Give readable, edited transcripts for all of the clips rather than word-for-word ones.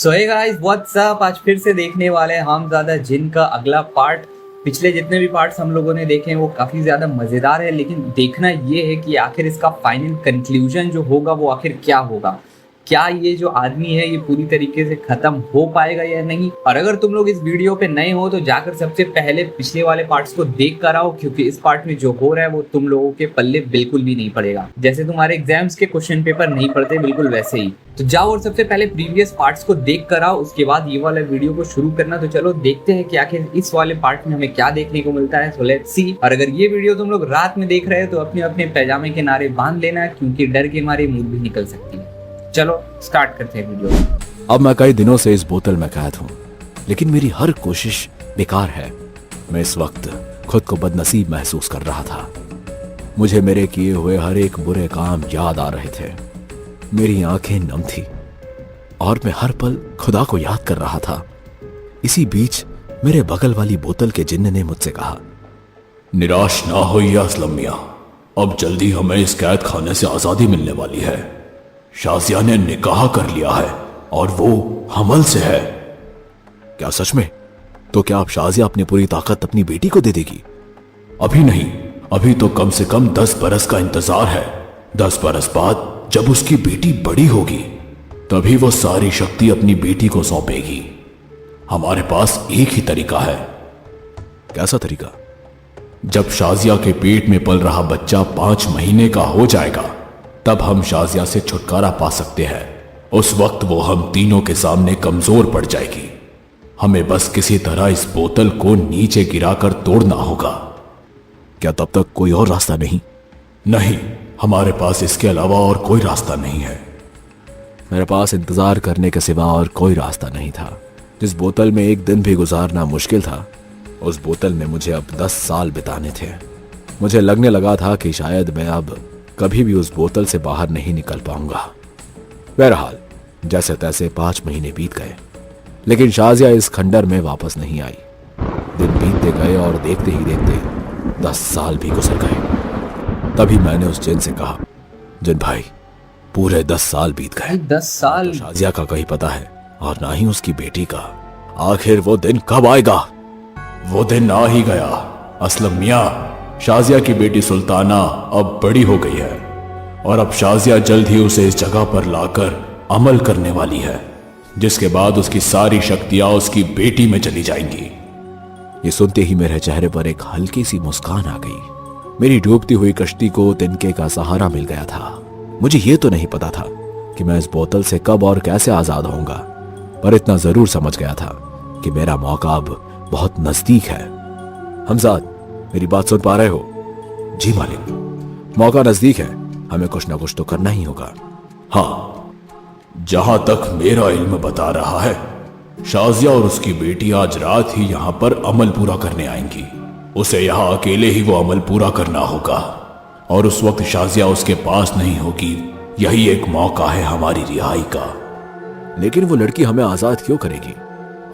सो hey guys what's up. आज फिर से देखने वाले हैं हम ज़्यादा जिन का अगला पार्ट। पिछले जितने भी पार्ट्स हम लोगों ने देखे हैं वो काफ़ी ज़्यादा मज़ेदार है, लेकिन देखना ये है कि आखिर इसका फाइनल कंक्लूजन जो होगा वो आखिर क्या होगा। क्या ये जो आदमी है ये पूरी तरीके से ख़त्म हो पाएगा या नहीं। और अगर तुम लोग इस वीडियो पे नए हो तो जाकर सबसे पहले पिछले वाले पार्ट्स को देख कर आओ, क्योंकि इस पार्ट में जो हो रहा है वो तुम लोगों के पल्ले बिल्कुल भी नहीं पड़ेगा। जैसे तुम्हारे एग्जाम्स के क्वेश्चन पेपर नहीं पढ़ते बिल्कुल वैसे ही। तो जाओ और सबसे पहले प्रीवियस पार्ट्स को देख कर आओ, उसके बाद ये वाला वीडियो को शुरू करना। तो चलो देखते हैं कि आखिर इस वाले पार्ट में हमें क्या देखने को मिलता है। So let's see. और अगर ये वीडियो तुम लोग रात में देख रहे हो तो अपने अपने पैजामे के नारे बांध लेना, क्योंकि डर के मारे मूड भी निकल सकती है। चलो स्टार्ट करते हैं वीडियो। अब मैं कई दिनों से इस बोतल में कैद हूँ, लेकिन मेरी हर कोशिश बेकार है। मैं इस वक्त खुद को बदनसीब महसूस कर रहा था। मुझे मेरे किए हुए हर एक बुरे काम याद आ रहे थे। मेरी आंखें नम थी और मैं हर पल खुदा को याद कर रहा था। इसी बीच मेरे बगल वाली बोतल के जिन्न ने मुझसे कहा, निराश ना होइए असलम मियां, अब जल्दी हमें इस कैद खाने से आजादी मिलने वाली है। शाजिया ने निकाह कर लिया है और वो हमल से है। क्या सच में? तो क्या अब शाजिया अपनी पूरी ताकत अपनी बेटी को दे देगी? अभी नहीं, अभी तो कम से कम 10 बरस का इंतजार है। 10 बरस बाद जब उसकी बेटी बड़ी होगी तभी वो सारी शक्ति अपनी बेटी को सौंपेगी। हमारे पास एक ही तरीका है। कैसा तरीका? जब शाजिया के पेट में पल रहा बच्चा 5 महीने का हो जाएगा तब हम शाजिया से छुटकारा पा सकते हैं। उस वक्त वो हम तीनों के सामने कमजोर पड़ जाएगी। हमें बस किसी तरह इस बोतल को नीचे गिराकर तोड़ना होगा। क्या तब तक कोई और रास्ता नहीं? नहीं, हमारे पास इसके अलावा और कोई रास्ता नहीं है। मेरे पास इंतजार करने के सिवा और कोई रास्ता नहीं था। जिस बोतल में एक दिन भी गुजारना मुश्किल था, उस बोतल में मुझे अब 10 साल बिताने थे। मुझे लगने लगा था कि शायद मैं अब कभी भी उस बोतल से बाहर नहीं निकल पाऊंगा। बहरहाल जैसे तैसे 5 महीने बीत गए, लेकिन शाजिया इस खंडर में वापस नहीं आई। दिन बीतते गए और देखते ही देखते 10 साल भी गुजर गए। तभी मैंने उस जिन से कहा, जिन भाई, पूरे 10 साल बीत गए। 10 साल? तो शाजिया का कहीं पता है और ना ही उसकी बेटी का। आखिर वो दिन कब आएगा? वो दिन आ ही गया असलम मियां। शाजिया की बेटी सुल्ताना अब बड़ी हो गई है और अब शाजिया जल्द ही उसे इस जगह पर लाकर अमल करने वाली है, जिसके बाद उसकी सारी शक्तियां उसकी बेटी में चली जाएंगी। ये सुनते ही मेरे चेहरे पर एक हल्की सी मुस्कान आ गई। मेरी डूबती हुई कश्ती को तिनके का सहारा मिल गया था। मुझे ये तो नहीं पता था कि मैं इस बोतल से कब और कैसे आजाद होऊंगा, पर इतना जरूर समझ गया था कि मेरा मौका अब बहुत नजदीक है। हमजाद, मेरी बात सुन पा रहे हो? जी मालिक। मौका नजदीक है, हमें कुछ ना कुछ तो करना ही होगा। हाँ, जहां तक मेरा इल्म बता रहा है, शाजिया और उसकी बेटी आज रात ही यहां पर अमल पूरा करने आएंगी। उसे यहां अकेले ही वो अमल पूरा करना होगा और उस वक्त शाजिया उसके पास नहीं होगी। यही एक मौका है हमारी रिहाई का। लेकिन वो लड़की हमें आजाद क्यों करेगी?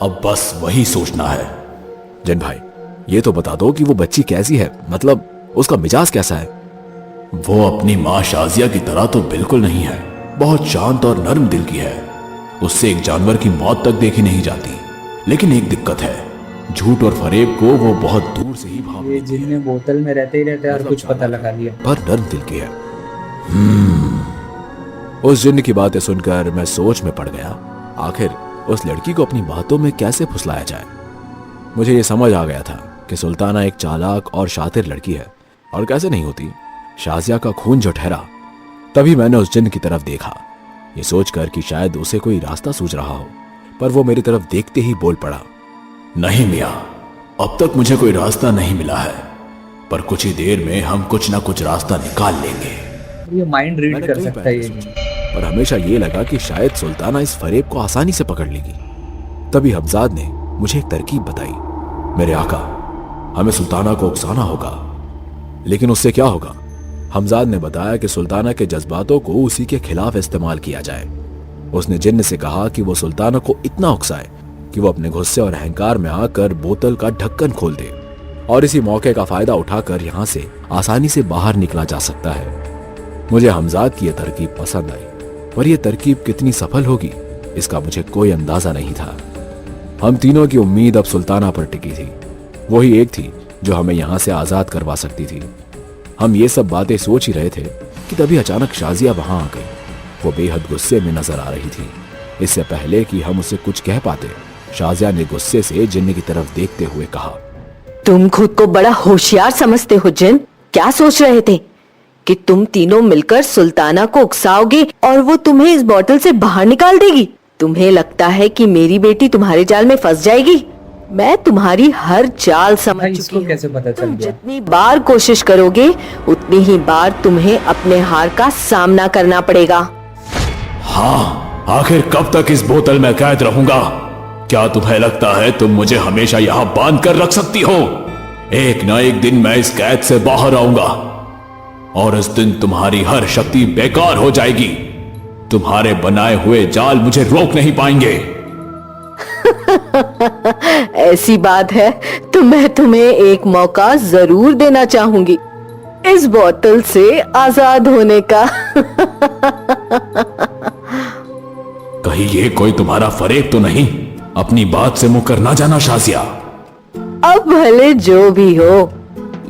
अब बस वही सोचना है। जिन भाई, ये तो बता दो कि वो बच्ची कैसी है, मतलब उसका मिजाज कैसा है? वो अपनी माँ शाजिया की तरह तो बिल्कुल नहीं है। बहुत शांत और नर्म दिल की है। उससे एक जानवर की मौत तक देखी नहीं जाती। लेकिन एक दिक्कत है, झूठ और फरेब को वो बहुत दूर से ही भाव ये जिनने बोतल में रहते ही रहते और कुछ पता लगा लिया। पर नर्म दिल की है। उस जिन्न की बातें सुनकर मैं सोच में पड़ गया। आखिर उस लड़की को अपनी बातों में कैसे फुसलाया जाए। मुझे ये समझ आ गया था कि सुल्ताना एक चालाक और शातिर लड़की है, और कैसे नहीं होती, शाजिया का खून जो ठहरा। तभी मैंने उस जिन्न की तरफ देखा, ये सोचकर कि शायद उसे कोई रास्ता सूझ रहा हो, पर वो मेरी तरफ देखते ही बोल पड़ा, नहीं मियां, अब तक मुझे कोई रास्ता नहीं मिला है, पर कुछ ही देर में हम कुछ ना कुछ रास्ता निकाल लेंगे। ये माइंड रीड कर सकता है ये। पर हमेशा ये लगा कि शायद सुल्ताना इस फरेब को आसानी से पकड़ लेगी। तभी हमजाद ने मुझे एक तरकीब बताई। मेरे आका, हमें सुल्ताना को उकसाना होगा। लेकिन उससे क्या होगा? हमजाद ने बताया कि सुल्ताना के जज्बातों को उसी के खिलाफ इस्तेमाल किया जाए। उसने जिन्न से कहा कि वो सुल्ताना को इतना उकसाए कि वो अपने गुस्से और अहंकार में आकर बोतल का ढक्कन खोल दे, और इसी मौके का फायदा उठाकर यहां से आसानी से बाहर निकला जा सकता है। मुझे हमजाद की यह तरकीब पसंद आई, पर यह तरकीब कितनी सफल होगी इसका मुझे कोई अंदाजा नहीं था। हम तीनों की उम्मीद अब सुल्ताना पर टिकी थी। वही एक थी जो हमें यहां से आजाद करवा सकती थी। हम ये सब बातें सोच ही रहे थे कि तभी अचानक शाजिया वहां आ गई। वो बेहद गुस्से में नजर आ रही थी। इससे पहले कि हम उसे कुछ कह पाते, शाजिया ने गुस्से से जिन्न की तरफ देखते हुए कहा, तुम खुद को बड़ा होशियार समझते हो जिन। क्या सोच रहे थे कि तुम तीनों मिलकर सुल्ताना को उकसाओगे और वो तुम्हें इस बोतल से बाहर निकाल देगी? तुम्हें लगता है कि मेरी बेटी तुम्हारे जाल में फंस जाएगी? मैं तुम्हारी हर चाल समझ भाई, चुकी इसको हूँ। कैसे पता चल तुम गया? जितनी बार कोशिश करोगे उतनी ही बार तुम्हें अपने हार का सामना करना पड़ेगा। हाँ, आखिर कब तक इस बोतल में कैद रहूंगा? क्या तुम्हें लगता है तुम मुझे हमेशा यहां बांध कर रख सकती हो? एक ना एक दिन मैं इस कैद से बाहर आऊंगा और उस दिन तुम्हारी हर शक्ति बेकार हो जाएगी। तुम्हारे बनाए हुए जाल मुझे रोक नहीं पाएंगे। ऐसी बात है तो मैं तुम्हें एक मौका जरूर देना चाहूंगी इस बोतल से आजाद होने का। कहीं ये कोई तुम्हारा फरेब तो नहीं? अपनी बात से मुकर ना जाना शाजिया। अब भले जो भी हो,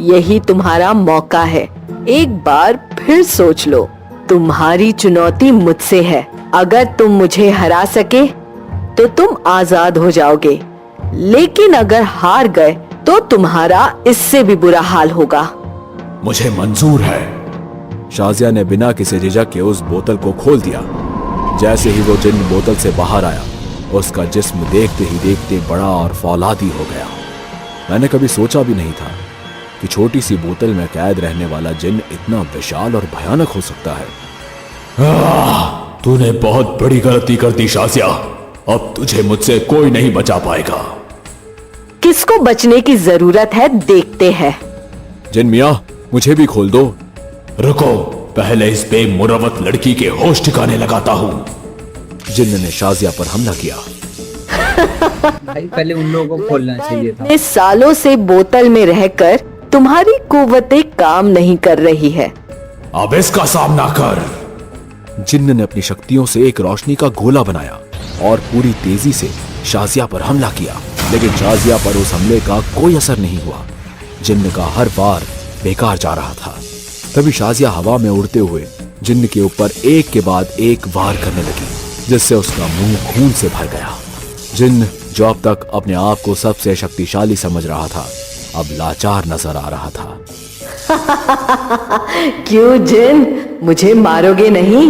यही तुम्हारा मौका है। एक बार फिर सोच लो। तुम्हारी चुनौती मुझसे है। अगर तुम मुझे हरा सके तो तुम आजाद हो जाओगे, लेकिन अगर हार गए तो तुम्हारा इससे भी बुरा हाल होगा। मुझे मंजूर है। शाजिया ने बिना किसी झिझक के उस बोतल को खोल दिया। जैसे ही वो जिन्न बोतल से बाहर आया, उसका जिस्म देखते ही देखते बड़ा और फौलादी हो गया। मैंने कभी सोचा भी नहीं था कि छोटी सी बोतल में कैद रहने वाला जिन्न इतना विशाल और भयानक हो सकता है। तूने बहुत बड़ी गलती कर दी शाजिया। अब तुझे मुझसे कोई नहीं बचा पाएगा। किसको बचने की जरूरत है देखते हैं। जिन्न मियां, मुझे भी खोल दो। रुको, पहले इस बेमुरवत लड़की के होश ठिकाने लगाता हूं। जिन्न ने शाजिया पर हमला किया। भाई, पहले उन लोगों को खोलना चाहिए था। इतने सालों से बोतल में रहकर तुम्हारी कुव्वतें काम नहीं कर रही है। अब इसका सामना कर। जिन्न ने अपनी शक्तियों से एक रोशनी का गोला बनाया और पूरी तेजी से शाजिया पर हमला किया, लेकिन शाजिया पर उस हमले का कोई असर नहीं हुआ। जिन्न का हर वार बेकार जा रहा था। तभी शाजिया हवा में उड़ते हुए जिन्न के ऊपर एक के बाद एक वार करने लगी, जिससे उसका मुंह खून से भर गया। जिन्न, जो अब तक अपने आप को सबसे शक्तिशाली समझ रहा था, अब लाचार नजर आ रहा था। क्यों जिन, मुझे मारोगे नहीं?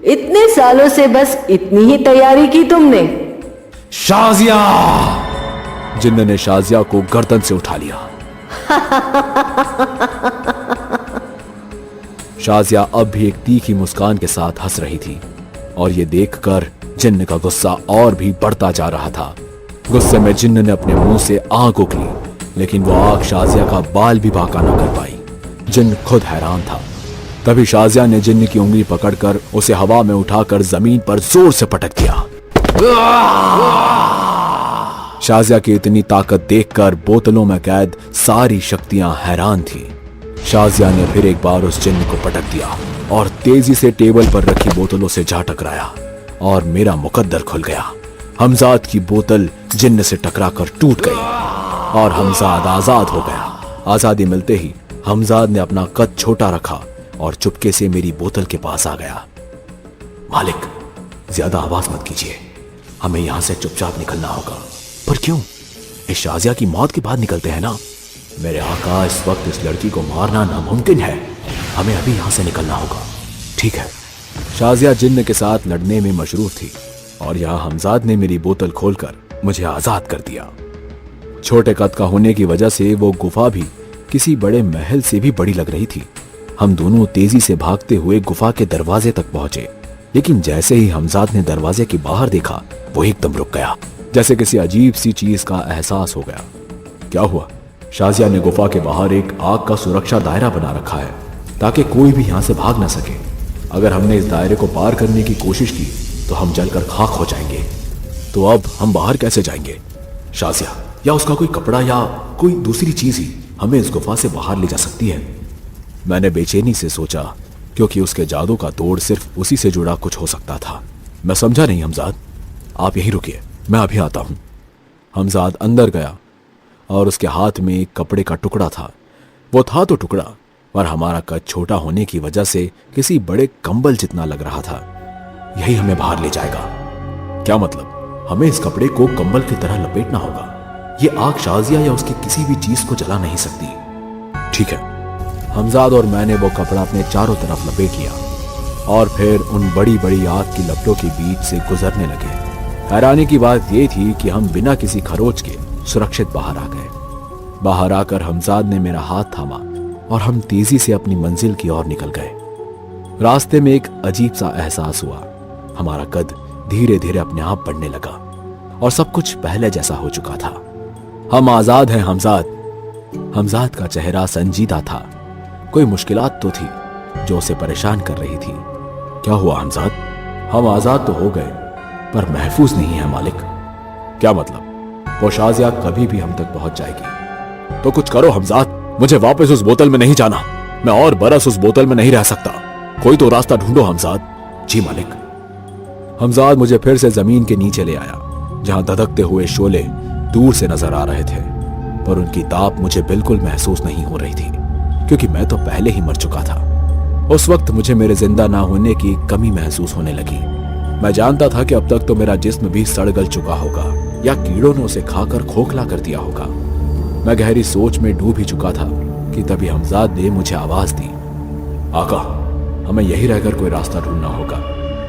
इतने सालों से बस इतनी ही तैयारी की तुमने? शाजिया! जिन्न ने शाजिया को गर्दन से उठा लिया। शाजिया अब भी एक तीखी मुस्कान के साथ हंस रही थी और ये देखकर जिन्न का गुस्सा और भी बढ़ता जा रहा था। गुस्से में जिन्न ने अपने मुंह से आग उगली, लेकिन वो आग शाजिया का बाल भी बांका न कर पाई। जिन्न खुद हैरान था। तभी शाजिया ने जिन्न की उंगली पकड़कर उसे हवा में उठाकर जमीन पर जोर से पटक दिया। शाजिया की इतनी ताकत देखकर बोतलों में कैद सारी शक्तियां हैरान थीं। शाजिया ने फिर एक बार उस जिन्न को पटक दिया और तेजी से टेबल पर रखी बोतलों से जा टकराया और मेरा मुकद्दर खुल गया। हमजाद की बोतल जिन्न से टकराकर टूट गई और हमजाद आजाद हो गया। आजादी मिलते ही हमजाद ने अपना कद छोटा रखा और चुपके से मेरी बोतल के पास आ गया। मालिक, ज्यादा आवाज मत कीजिए। हमें यहां से चुपचाप निकलना होगा। पर क्यों? इस शाजिया की मौत के बाद निकलते हैं ना। मेरे आका, इस वक्त इस लड़की को मारना नामुमकिन है। हमें अभी यहां से निकलना होगा। ठीक है। शाजिया जिन्न के साथ लड़ने में मशरूफ थी और यहाँ हमजाद ने मेरी बोतल खोलकर मुझे आजाद कर दिया। छोटे कद का होने की वजह से वो गुफा भी किसी बड़े महल से भी बड़ी लग रही थी। हम दोनों तेजी से भागते हुए गुफा के दरवाजे तक पहुंचे, लेकिन जैसे ही हमजाद ने दरवाजे के बाहर देखा, वो एकदम रुक गया, जैसे किसी अजीब सी चीज का एहसास हो गया। क्या हुआ? शाजिया ने गुफा के बाहर एक आग का सुरक्षा दायरा बना रखा है ताकि कोई भी यहां से भाग ना सके। अगर हमने इस दायरे को पार करने की कोशिश की तो हम जलकर खाक हो जाएंगे। तो अब हम बाहर कैसे जाएंगे? शाजिया, या उसका कोई कपड़ा या कोई दूसरी चीज ही हमें इस गुफा से बाहर ले जा सकती है। मैंने बेचैनी से सोचा, क्योंकि उसके जादू का तोड़ सिर्फ उसी से जुड़ा कुछ हो सकता था। मैं समझा नहीं हमजाद, आप यहीं रुकिए, मैं अभी आता हूं। हमजाद अंदर गया और उसके हाथ में एक कपड़े का टुकड़ा था। वो था तो टुकड़ा, पर हमारा कद छोटा होने की वजह से किसी बड़े कंबल जितना लग रहा था। यही हमें बाहर ले जाएगा। क्या मतलब? हमें इस कपड़े को कंबल की तरह लपेटना होगा। ये आग शाजिया या उसकी किसी भी चीज को जला नहीं सकती। ठीक है। हमजाद और मैंने वो कपड़ा अपने चारों तरफ लपेट लिया और फिर उन बड़ी बड़ी आग की लपटों के बीच से गुजरने लगे। हैरानी की बात यह थी कि हम बिना किसी खरोच के सुरक्षित बाहर आ गए। बाहर आकर हमजाद ने मेरा हाथ थामा और हम तेजी से अपनी मंजिल की ओर निकल गए। रास्ते में एक अजीब सा एहसास हुआ। हमारा कद धीरे धीरे अपने आप बढ़ने लगा और सब कुछ पहले जैसा हो चुका था। हम आजाद हैं हमजाद। हमजाद का चेहरा संजीदा था। कोई मुश्किलात तो थी जो उसे परेशान कर रही थी। क्या हुआ हमजाद? हम आजाद तो हो गए पर महफूज नहीं है मालिक। क्या मतलब? वो शाजिया कभी भी हम तक पहुंच जाएगी। तो कुछ करो हमजाद, मुझे वापस उस बोतल में नहीं जाना। मैं और बरस उस बोतल में नहीं रह सकता। कोई तो रास्ता ढूंढो हमजाद। जी मालिक। हमजाद मुझे फिर से जमीन के नीचे ले आया, जहां धधकते हुए शोले दूर से नजर आ रहे थे, पर उनकी ताप मुझे बिल्कुल महसूस नहीं हो रही थी, क्योंकि मैं तो पहले ही मर चुका था। उस वक्त मुझे मेरे जिंदा ना होने की कमी महसूस होने लगी। मैं जानता था कि अब तक तो मेरा जिस्म भी सड़ गल चुका होगा या कीड़ों ने उसे खाकर खोखला कर दिया होगा। मैं गहरी सोच में डूब ही चुका था कि तभी हमजाद ने मुझे आवाज दी। आका, हमें यही रहकर कोई रास्ता ढूंढना होगा।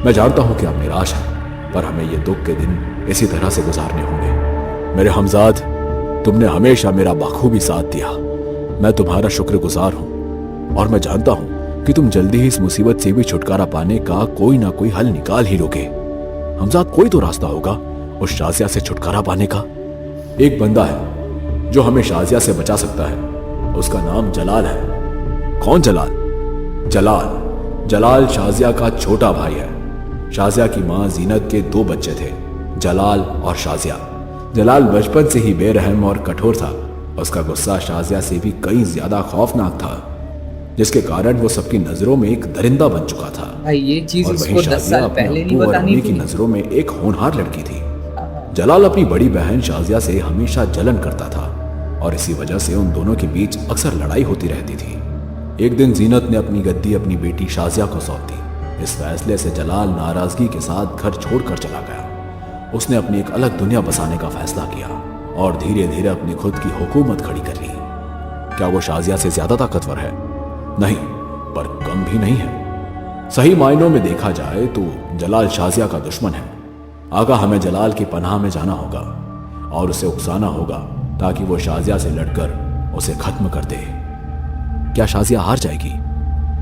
मैं जानता हूं कि आप निराश हैं, पर हमें ये दुख के दिन इसी तरह से गुजारने होंगे। मेरे हमजाद, तुमने हमेशा मेरा बखूबी साथ दिया। मैं तुम्हारा शुक्रगुजार हूं और मैं जानता हूं कि तुम जल्दी ही इस मुसीबत से भी छुटकारा पाने का कोई ना कोई हल निकाल ही लोगे। हमजाद, कोई तो रास्ता होगा उस शाजिया से छुटकारा पाने का। एक बंदा है जो हमें शाजिया से बचा सकता है। उसका नाम जलाल है। कौन जलाल? जलाल शाजिया का छोटा भाई है। शाजिया की मां जीनत के 2 बच्चे थे, जलाल और शाजिया। जलाल बचपन से ही बेरहम और कठोर था। उसका गुस्सा शाजिया से भी कई ज्यादा खौफनाक था, जिसके कारण वो सबकी नजरों में एक दरिंदा बन चुका था। भाई ये चीज और इसको वहीं 10 साल शाजिया अपने पहले नहीं अब्बू और बतानी अम्मी की थी। नजरों में एक होनहार लड़की थी। जलाल अपनी बड़ी बहन शाजिया से हमेशा जलन करता था और इसी वजह से उन दोनों के बीच अक्सर लड़ाई होती रहती थी। एक दिन जीनत ने अपनी गद्दी अपनी बेटी शाजिया को सौंप दी। इस फैसले से जलाल नाराजगी के साथ घर छोड़कर चला गया। उसने अपनी एक अलग दुनिया बसाने का फैसला किया और धीरे धीरे अपनी खुद की हुकूमत खड़ी कर ली। क्या वो शाजिया से ज्यादा ताकतवर है? नहीं, पर कम भी नहीं है। सही मायनों में देखा जाए तो जलाल शाजिया का दुश्मन है। आगा, हमें जलाल की पनाह में जाना होगा और उसे उकसाना होगा ताकि वो शाजिया से लड़कर उसे खत्म कर दे। क्या शाजिया हार जाएगी?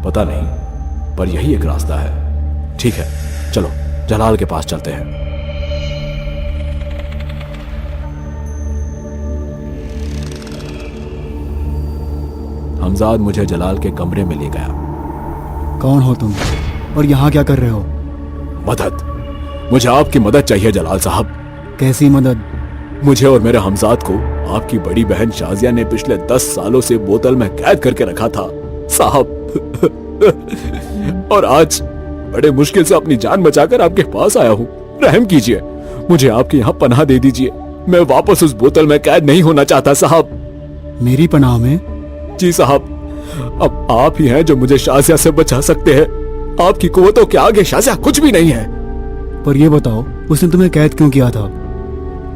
पता नहीं, पर यही एक रास्ता है। ठीक है, चलो जलाल के पास चलते हैं। हमजाद मुझे जलाल के कमरे में ले गया। कौन हो तुम और यहाँ क्या कर रहे हो? मदद, मुझे आपकी मदद चाहिए जलाल साहब। कैसी मदद? मुझे और मेरे हमजाद को आपकी बड़ी बहन शाजिया ने पिछले 10 सालों से बोतल में कैद करके रखा था साहब। और आज बड़े मुश्किल से अपनी जान बचाकर आपके पास आया हूँ। रहम कीजिए, मुझे आपके यहाँ पनाह दे दीजिए। मैं वापस उस बोतल में कैद नहीं होना चाहता साहब। मेरी पनाह में? जी साहब, अब आप ही हैं जो मुझे शाजिया से बचा सकते हैं। आपकी कुव्वतों के आगे शाजिया कुछ भी नहीं है। पर ये बताओ, उसने तुम्हें कैद क्यों किया था?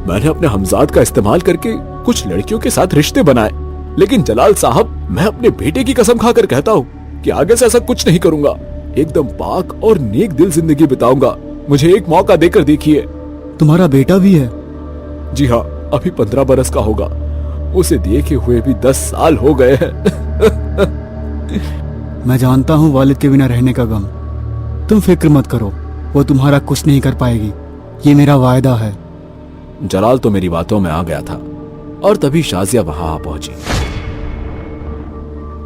मैंने अपने हमजाद का इस्तेमाल करके कुछ लड़कियों के साथ रिश्ते बनाए, लेकिन जलाल साहब, मैं अपने बेटे की कसम खाकर कहता हूँ कि आगे से ऐसा कुछ नहीं करूंगा। एकदम पाक और नेक दिल जिंदगी बिताऊंगा। मुझे एक मौका देकर देखिए। तुम्हारा बेटा भी है? जी हाँ, अभी 15 बरस का होगा। उसे देखे हुए भी 10 साल हो गए हैं। मैं जानता हूँ वालिद के बिना रहने का गम। तुम फिक्र मत करो, वो तुम्हारा कुछ नहीं कर पाएगी। ये मेरा वायदा है। जलाल तो मेरी बातों में आ गया था और तभी शाजिया वहां आ पहुंची।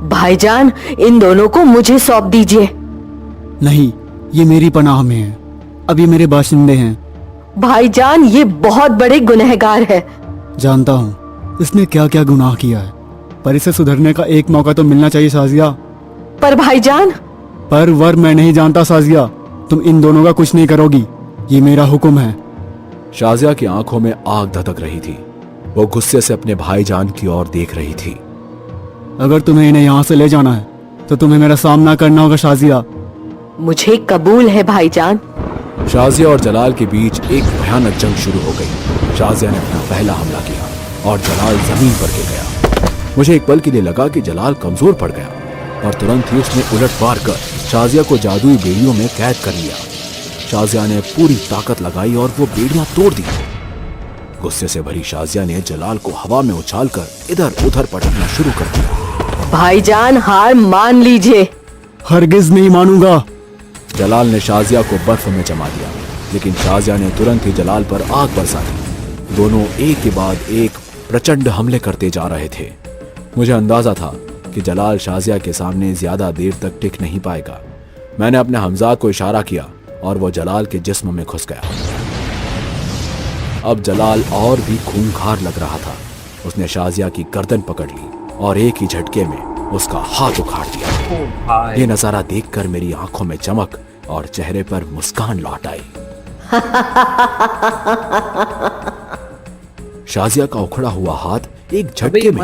भाईजान, इन दोनों को मुझे सौंप दीजिए। नहीं, ये मेरी पनाह में है। अब ये मेरे बाशिंदे हैं। भाईजान, ये बहुत बड़े गुनहगार है। जानता हूँ इसने क्या क्या गुनाह किया है, पर इसे सुधरने का एक मौका तो मिलना चाहिए साजिया। पर भाईजान। पर वर मैं नहीं जानता साजिया। तुम इन दोनों का कुछ नहीं करोगी, ये मेरा हुक्म है। शाजिया की आंखों में आग धधक रही थी। वो गुस्से से अपने भाईजान की ओर देख रही थी। अगर तुम्हें इन्हें यहाँ से ले जाना है तो तुम्हें मेरा सामना करना होगा शाजिया। मुझे कबूल है भाईजान। शाजिया और जलाल के बीच एक भयानक जंग शुरू हो गई। शाजिया ने अपना पहला हमला किया और जलाल जमीन पर गिर गया। मुझे एक पल के लिए लगा कि जलाल कमजोर पड़ गया और तुरंत ही उसने उलटवार कर शाजिया को जादुई बेड़ियों में कैद कर लिया। शाजिया ने पूरी ताकत लगाई और वो बेड़ियां तोड़ दी। गुस्से से भरी शाजिया ने जलाल को हवा में उछालकर इधर उधर पटकना शुरू कर दिया। भाईजान हार मान लीजिए। हरगिज नहीं मानूंगा। जलाल ने शाजिया को बर्फ में जमा दिया, लेकिन शाजिया ने तुरंत ही जलाल पर आग बरसा दी। दोनों एक के बाद एक प्रचंड हमले करते जा रहे थे। मुझे अंदाजा था कि जलाल शाजिया के सामने ज्यादा देर तक टिक नहीं पाएगा। मैंने अपने हमजाद को इशारा किया और वो जलाल के जिस्म में घुस गया। अब जलाल और भी खूंखार लग रहा था। उसने शाजिया की गर्दन पकड़ ली और एक ही झटके में उसका हाथ उखाड़ दिया। ये नजारा देखकर मेरी आंखों में चमक और चेहरे पर मुस्कान लौट आई। शाजिया का उखड़ा हुआ हाथ एक झटके में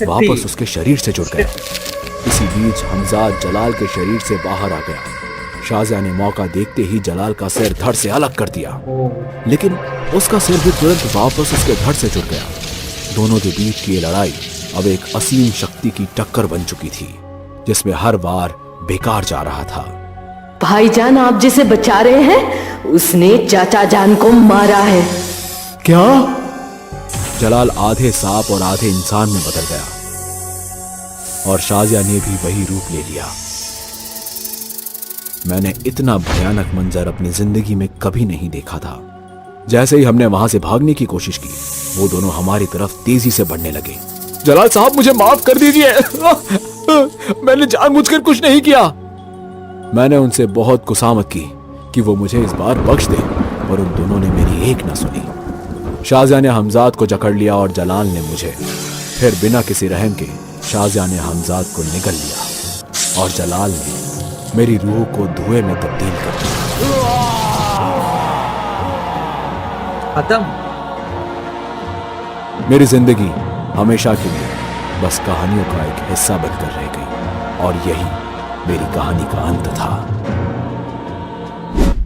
वापस उसके शरीर से जुड़ गया। इसी बीच हमजाद जलाल के शरीर से बाहर आ गया। शाजिया ने मौका देखते ही जलाल का सिर धड़ से अलग कर दिया, लेकिन उसका सिर भी तुरंत वापस उसके धड़ से जुड़ गया। दोनों के बीच की ये लड़ाई अब एक असीम शक्ति की टक्कर बन चुकी थी, जिसमें हर बार बेकार जा रहा था। भाईजान आप जिसे बचा रहे हैं उसने चाचा जान को मारा है। क्या? जलाल आधे सांप और आधे इंसान में बदल गया और शाजिया ने भी वही रूप ले लिया। मैंने इतना भयानक मंजर अपनी जिंदगी में कभी नहीं देखा था। जैसे ही हमने वहां से भागने की कोशिश की, वो दोनों हमारी तरफ तेजी से बढ़ने लगे। जलाल साहब मुझे माफ कर दीजिए, मैंने जानबूझकर कुछ नहीं किया। मैंने उनसे बहुत कुसामत की कि वो मुझे इस बार बख्श दे, पर उन दोनों ने मेरी एक न सुनी। शाजिया ने हमजाद को जकड़ लिया और जलाल ने मुझे। फिर बिना किसी रहम के शाजिया ने हमजाद को निगल लिया और जलाल ने मेरी रूह को धुएं में तब्दील कर दिया। खत्म। मेरी जिंदगी हमेशा के लिए बस कहानियों का एक हिस्सा बनकर रह गई और यही मेरी कहानी का अंत था।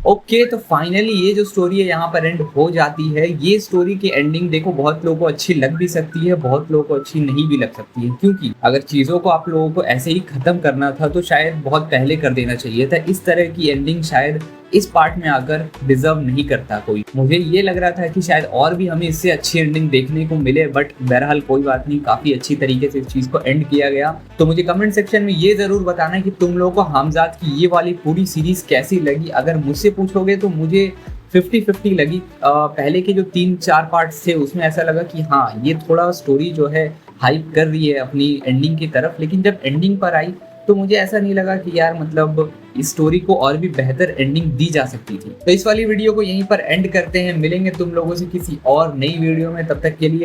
ओके, तो फाइनली ये जो स्टोरी है यहाँ पर एंड हो जाती है। ये स्टोरी की एंडिंग देखो बहुत लोगों को अच्छी लग भी सकती है, बहुत लोगों को अच्छी नहीं भी लग सकती है, क्योंकि अगर चीज़ों को आप लोगों को ऐसे ही ख़त्म करना था तो शायद बहुत पहले कर देना चाहिए था। इस तरह की एंडिंग शायद इस पार्ट में आकर डिजर्व नहीं करता कोई। मुझे ये लग रहा था कि शायद और भी हमें इससे अच्छी एंडिंग देखने को मिले, बट बहरहाल कोई बात नहीं, काफ़ी अच्छी तरीके से इस चीज़ को एंड किया गया। तो मुझे कमेंट सेक्शन में ये ज़रूर बताना कि तुम लोगों को हमजाद की ये वाली पूरी सीरीज़ कैसी लगी। अगर मुझसे पूछोगे तो मुझे 50-50 लगी। पहले के जो 3-4 पार्ट्स थे उसमें ऐसा लगा कि हाँ ये थोड़ा स्टोरी जो है हाइप कर रही है अपनी एंडिंग की तरफ, लेकिन जब एंडिंग पर आई तो मुझे ऐसा नहीं लगा कि यार मतलब इस स्टोरी को और भी बेहतर एंडिंग दी जा सकती थी। तो इस वाली वीडियो को यहीं पर एंड करते हैं। मिलेंगे तुम लोगों से किसी और नई वीडियो में, तब तक के लिए